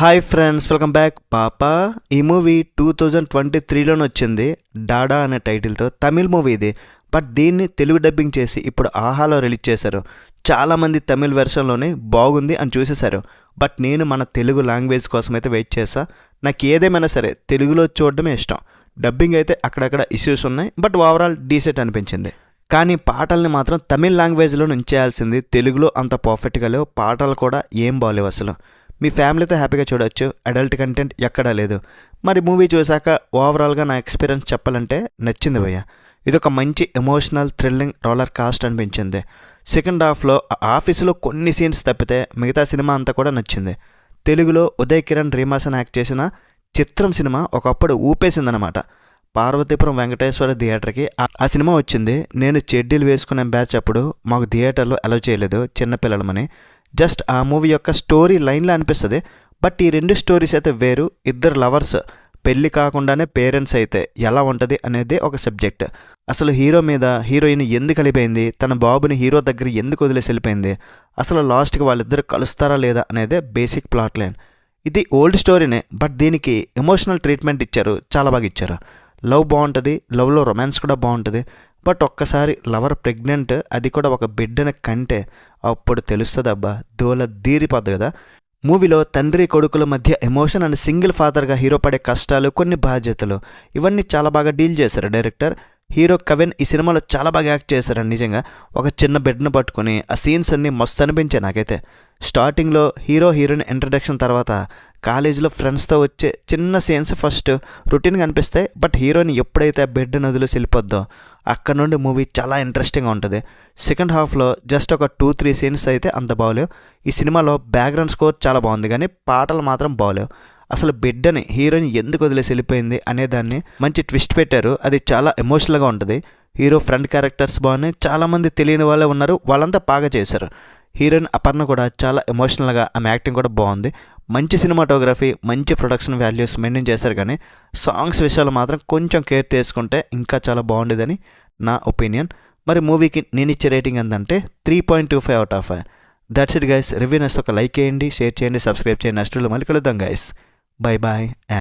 Hi friends, welcome back. పాపా ఈ movie 2023లోనే వచ్చింది. డాడా అనే టైటిల్తో తమిళ్ మూవీ ఇది. బట్ దీన్ని తెలుగు డబ్బింగ్ చేసి ఇప్పుడు ఆహాలో రిలీజ్ చేశారు. చాలామంది తమిళ్ వెర్షన్లోనే బాగుంది అని చూసేశారు. బట్ నేను మన తెలుగు లాంగ్వేజ్ కోసం అయితే వెయిట్ చేసా. నాకు ఏదేమైనా సరే తెలుగులో చూడడమే ఇష్టం. డబ్బింగ్ అయితే అక్కడక్కడ ఇష్యూస్ ఉన్నాయి, బట్ ఓవరాల్ డీసెంట్ అనిపించింది. కానీ పాటల్ని మాత్రం తమిళ్ లాంగ్వేజ్లో నుంచేయాల్సింది. తెలుగులో అంత పర్ఫెక్ట్గా లేవు, పాటలు కూడా ఏం బాగాలేవు అసలు. మీ ఫ్యామిలీతో హ్యాపీగా చూడొచ్చు, అడల్ట్ కంటెంట్ ఎక్కడా లేదు. మరి మూవీ చూశాక ఓవరాల్గా నా ఎక్స్పీరియన్స్ చెప్పాలంటే నచ్చింది భయ్య. ఇది ఒక మంచి ఎమోషనల్ థ్రిల్లింగ్ రోలర్ కాస్ట్ అనిపించింది. సెకండ్ హాఫ్లో ఆఫీసులో కొన్ని సీన్స్ తప్పితే మిగతా సినిమా అంతా కూడా నచ్చింది. తెలుగులో ఉదయ్ కిరణ్ రీమాసన్ యాక్ట్ చేసిన చిత్రం సినిమా ఒకప్పుడు ఊపేసిందనమాట. పార్వతీపురం వెంకటేశ్వర థియేటర్కి ఆ సినిమా వచ్చింది. నేను చెడ్డీలు వేసుకునే బ్యాచ్ అప్పుడు మాకు థియేటర్లో అలౌ చేయలేదు చిన్నపిల్లలమని. జస్ట్ ఆ మూవీ యొక్క స్టోరీ లైన్లో అనిపిస్తుంది. బట్ ఈ రెండు స్టోరీస్ అయితే వేరు. ఇద్దరు లవర్స్ పెళ్ళి కాకుండానే పేరెంట్స్ అయితే ఎలా ఉంటుంది అనేది ఒక సబ్జెక్ట్. అసలు హీరో మీద హీరోయిన్ ఎందుకు కలిపోయింది, తన బాబుని హీరో దగ్గర ఎందుకు వదిలేసి వెళ్ళిపోయింది, అసలు లాస్ట్కి వాళ్ళిద్దరు కలుస్తారా లేదా అనేదే బేసిక్ ప్లాట్ లైన్. ఇది ఓల్డ్ స్టోరీనే, బట్ దీనికి ఎమోషనల్ ట్రీట్మెంట్ ఇచ్చారు, చాలా బాగా ఇచ్చారు. లవ్ బాగుంటుంది, లవ్లో రొమాన్స్ కూడా బాగుంటుంది. బట్ ఒక్కసారి లవర్ ప్రెగ్నెంట్, అది కూడా ఒక బిడ్డని కంటే అప్పుడు తెలుస్తుంది అబ్బా, దోల దీరిపోద్ది కదా. మూవీలో తండ్రి కొడుకుల మధ్య ఎమోషన్ అండ్ సింగిల్ ఫాదర్గా హీరో పడే కష్టాలు, కొన్ని బాధ్యతలు, ఇవన్నీ చాలా బాగా డీల్ చేశారు డైరెక్టర్. హీరో కవిన్ ఈ సినిమాలో చాలా బాగా యాక్ట్ చేశారండి. నిజంగా ఒక చిన్న బెడ్ను పట్టుకుని ఆ సీన్స్ అన్నీ మస్తు అనిపించాయి నాకైతే. స్టార్టింగ్లో హీరో హీరోయిన్ ఇంట్రడక్షన్ తర్వాత కాలేజీలో ఫ్రెండ్స్తో వచ్చే చిన్న సీన్స్ ఫస్ట్ రొటీన్గా అనిపిస్తాయి. బట్ హీరోయిన్ ఎప్పుడైతే ఆ బెడ్ నదిలో వెళ్ళిపోద్దో అక్కడ నుండి మూవీ చాలా ఇంట్రెస్టింగ్గా ఉంటుంది. సెకండ్ హాఫ్లో జస్ట్ ఒక 2-3 సీన్స్ అయితే అంత బాగోలేవు. ఈ సినిమాలో బ్యాక్గ్రౌండ్ స్కోర్ చాలా బాగుంది, కానీ పాటలు మాత్రం బాగోలేవు. అసలు బిడ్డని హీరోయిన్ ఎందుకు వదిలేసి వెళ్ళిపోయింది అనేదాన్ని మంచి ట్విస్ట్ పెట్టారు. అది చాలా ఎమోషనల్గా ఉంటుంది. హీరో ఫ్రెండ్ క్యారెక్టర్స్ బాగున్నాయి, చాలామంది తెలియని వాళ్ళే ఉన్నారు, వాళ్ళంతా బాగా చేశారు. హీరోయిన్ అపర్ణ కూడా చాలా ఎమోషనల్గా, ఆమె యాక్టింగ్ కూడా బాగుంది. మంచి సినిమాటోగ్రఫీ, మంచి ప్రొడక్షన్ వాల్యూస్ మెయింటైన్ చేశారు. కానీ సాంగ్స్ విషయాలు మాత్రం కొంచెం కేర్ తీసుకుంటే ఇంకా చాలా బాగుండేదని నా ఒపీనియన్. మరి మూవీకి నేను ఇచ్చే రేటింగ్ ఏంటంటే 3.25 out of 5. That's it guys. Review నచ్చితే ఒక లైక్ చేయండి, షేర్ చేయండి, సబ్స్క్రైబ్ చేయండి. నెక్స్ట్ మళ్ళీ కలుద్దాం గైస్. Bye bye.